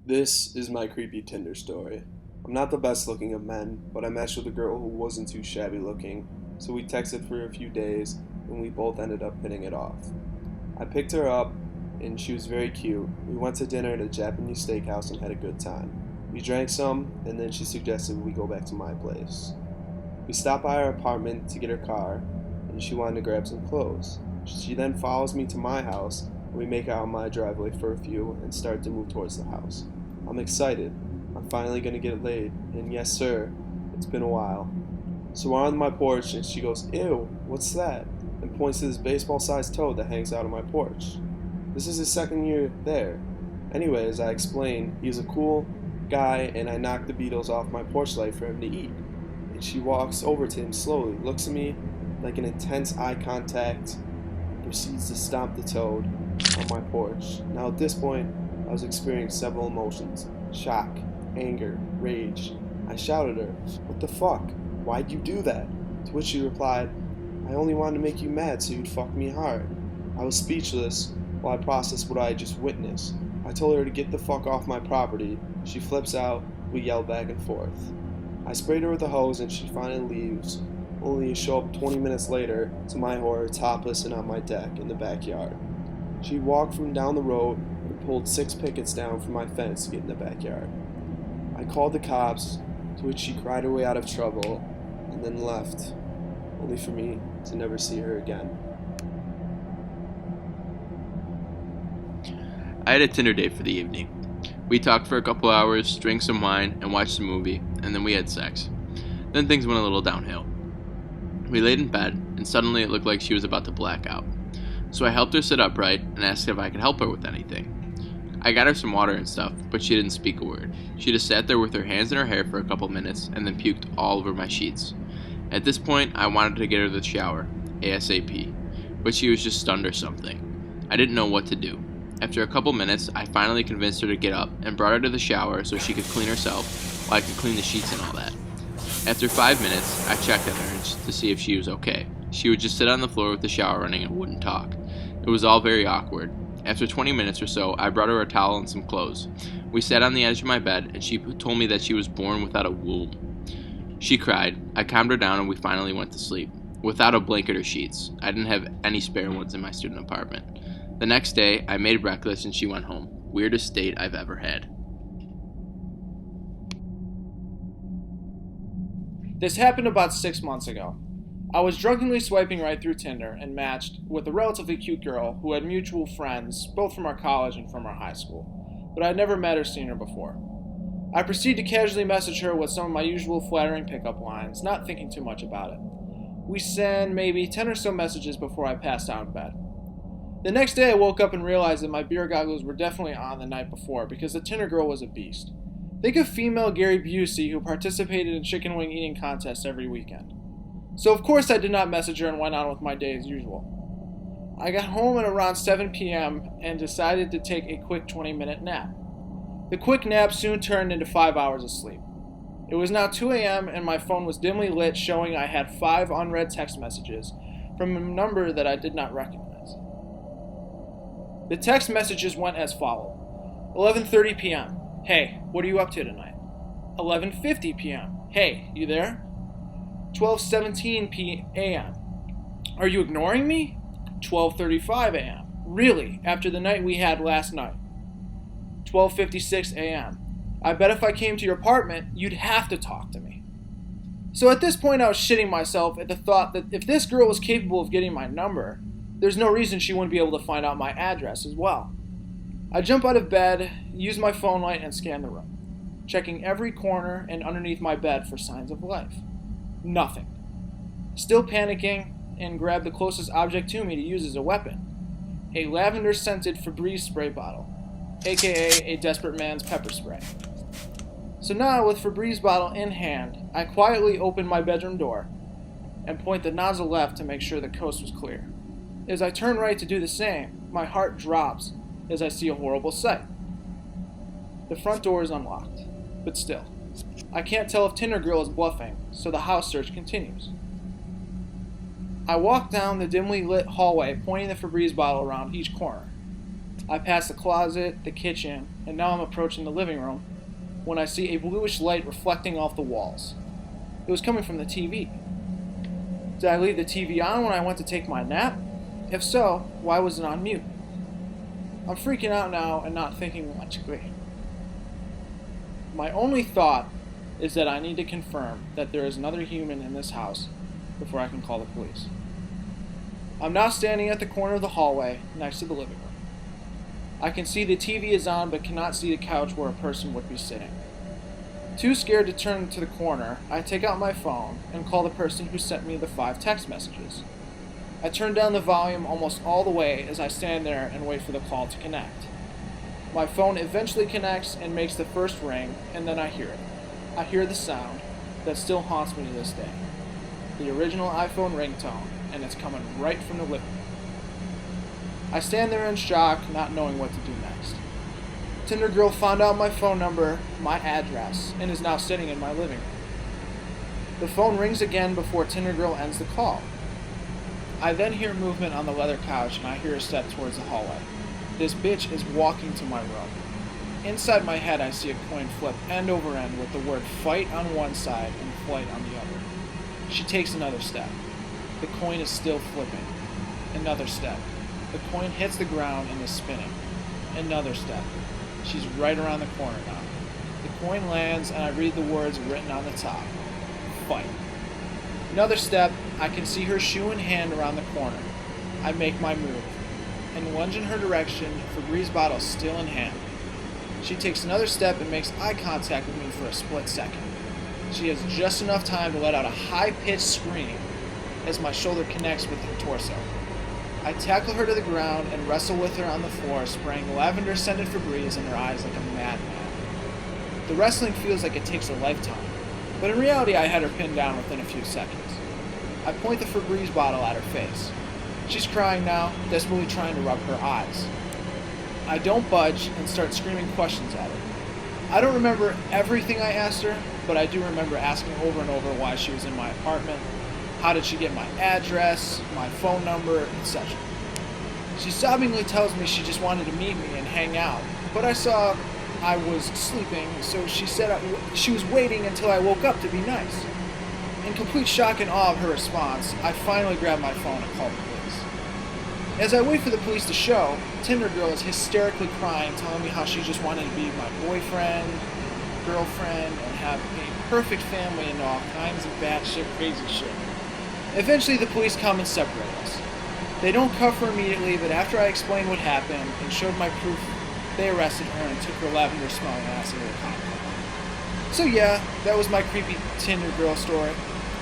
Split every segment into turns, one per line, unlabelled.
This is my creepy Tinder story. I'm not the best looking of men, but I matched with a girl who wasn't too shabby looking, so we texted for a few days and we both ended up hitting it off. I picked her up and she was very cute. We went to dinner at a Japanese steakhouse and had a good time. We drank some and then she suggested we go back to my place. We stopped by her apartment to get her car and she wanted to grab some clothes. She then follows me to my house and we make out on my driveway for a few and start to move towards the house. I'm excited. I'm finally gonna get laid, and yes sir, it's been a while. So we're on my porch and she goes, "Ew, what's that?" and points to this baseball-sized toad that hangs out on my porch. This is his second year there. Anyways, I explain he's a cool guy and I knocked the beetles off my porch light for him to eat. And she walks over to him slowly, looks at me like an intense eye contact, and proceeds to stomp the toad on my porch. Now at this point, I was experiencing several emotions: shock, anger, rage. I shouted at her, "What the fuck? Why'd you do that?" To which she replied, "I only wanted to make you mad so you'd fuck me hard." I was speechless while I processed what I had just witnessed. I told her to get the fuck off my property. She flips out, we yell back and forth. I sprayed her with a hose and she finally leaves, only to show up 20 minutes later, to my horror, topless and on my deck in the backyard. She walked from down the road and pulled 6 pickets down from my fence to get in the backyard. I called the cops, to which she cried her way out of trouble, and then left, only for me to never see her again.
I had a Tinder date for the evening. We talked for a couple hours, drank some wine, and watched a movie, and then we had sex. Then things went a little downhill. We laid in bed, and suddenly it looked like she was about to black out. So I helped her sit upright and asked if I could help her with anything. I got her some water and stuff, but she didn't speak a word. She just sat there with her hands in her hair for a couple minutes and then puked all over my sheets. At this point, I wanted to get her to the shower, ASAP, but she was just stunned or something. I didn't know what to do. After a couple minutes, I finally convinced her to get up and brought her to the shower so she could clean herself while I could clean the sheets and all that. After 5 minutes, I checked on her to see if she was okay. She would just sit on the floor with the shower running and wouldn't talk. It was all very awkward. After 20 minutes or so, I brought her a towel and some clothes. We sat on the edge of my bed, and she told me that she was born without a womb. She cried. I calmed her down, and we finally went to sleep. Without a blanket or sheets. I didn't have any spare ones in my student apartment. The next day, I made breakfast, and she went home. Weirdest date I've ever had.
This happened about 6 months ago. I was drunkenly swiping right through Tinder and matched with a relatively cute girl who had mutual friends, both from our college and from our high school, but I had never met or seen her before. I proceeded to casually message her with some of my usual flattering pickup lines, not thinking too much about it. We sent maybe 10 or so messages before I passed out in bed. The next day I woke up and realized that my beer goggles were definitely on the night before because the Tinder girl was a beast. Think of female Gary Busey who participated in chicken wing eating contests every weekend. So of course I did not message her and went on with my day as usual. I got home at around 7 p.m. and decided to take a quick 20-minute nap. The quick nap soon turned into 5 hours of sleep. It was now 2 a.m. and my phone was dimly lit, showing I had 5 unread text messages from a number that I did not recognize. The text messages went as follows. 11:30 p.m. Hey, what are you up to tonight? 11:50 p.m. Hey, you there? 12:17 p.m. Are you ignoring me? 12:35 a.m. Really? After the night we had last night? 12:56 a.m. I bet if I came to your apartment, you'd have to talk to me. So at this point I was shitting myself at the thought that if this girl was capable of getting my number, there's no reason she wouldn't be able to find out my address as well. I jump out of bed, use my phone light, and scan the room, checking every corner and underneath my bed for signs of life. Nothing. Still panicking, and grab the closest object to me to use as a weapon. A lavender-scented Febreze spray bottle, aka a desperate man's pepper spray. So now, with Febreze bottle in hand, I quietly open my bedroom door and point the nozzle left to make sure the coast was clear. As I turn right to do the same, my heart drops as I see a horrible sight. The front door is unlocked, but still, I can't tell if Tinder girl is bluffing, so the house search continues. I walk down the dimly lit hallway, pointing the Febreze bottle around each corner. I pass the closet, the kitchen, and now I'm approaching the living room when I see a bluish light reflecting off the walls. It was coming from the TV. Did I leave the TV on when I went to take my nap? If so, why was it on mute? I'm freaking out now and not thinking logically. My only thought is that I need to confirm that there is another human in this house before I can call the police. I'm now standing at the corner of the hallway next to the living room. I can see the TV is on but cannot see the couch where a person would be sitting. Too scared to turn to the corner, I take out my phone and call the person who sent me the 5 text messages. I turn down the volume almost all the way as I stand there and wait for the call to connect. My phone eventually connects and makes the first ring, and then I hear it. I hear the sound that still haunts me to this day. The original iPhone ringtone, and it's coming right from the living room. I stand there in shock, not knowing what to do next. Tinder girl found out my phone number, my address, and is now sitting in my living room. The phone rings again before Tinder girl ends the call. I then hear movement on the leather couch and I hear a step towards the hallway. This bitch is walking to my room. Inside my head I see a coin flip end over end with the word fight on one side and flight on the other. She takes another step. The coin is still flipping. Another step. The coin hits the ground and is spinning. Another step. She's right around the corner now. The coin lands and I read the words written on the top. Fight. Another step, I can see her shoe in hand around the corner. I make my move and lunge in her direction, Febreze bottle still in hand. She takes another step and makes eye contact with me for a split second. She has just enough time to let out a high-pitched scream as my shoulder connects with her torso. I tackle her to the ground and wrestle with her on the floor, spraying lavender-scented Febreze in her eyes like a madman. The wrestling feels like it takes a lifetime, but in reality I had her pinned down within a few seconds. I point the Febreze bottle at her face. She's crying now, desperately trying to rub her eyes. I don't budge and start screaming questions at her. I don't remember everything I asked her, but I do remember asking over and over why she was in my apartment, how did she get my address, my phone number, etc. She sobbingly tells me she just wanted to meet me and hang out, but I saw I was sleeping, so she said she was waiting until I woke up to be nice. In complete shock and awe of her response, I finally grab my phone and call the police. As I wait for the police to show, Tinder girl is hysterically crying, telling me how she just wanted to be my boyfriend, girlfriend, and have a perfect family and all kinds of batshit crazy shit. Eventually the police come and separate us. They don't cuff her immediately, but after I explained what happened and showed my proof, they arrested her and took her lavender-smelling ass into the cop car. So yeah, that was my creepy Tinder girl story.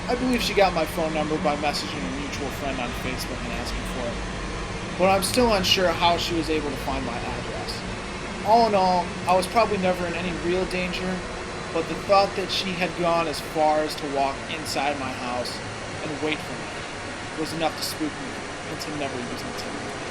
I believe she got my phone number by messaging a mutual friend on Facebook and asking for it. But I'm still unsure how she was able to find my address. All in all, I was probably never in any real danger, but the thought that she had gone as far as to walk inside my house and wait for me was enough to spook me into never using Tinder.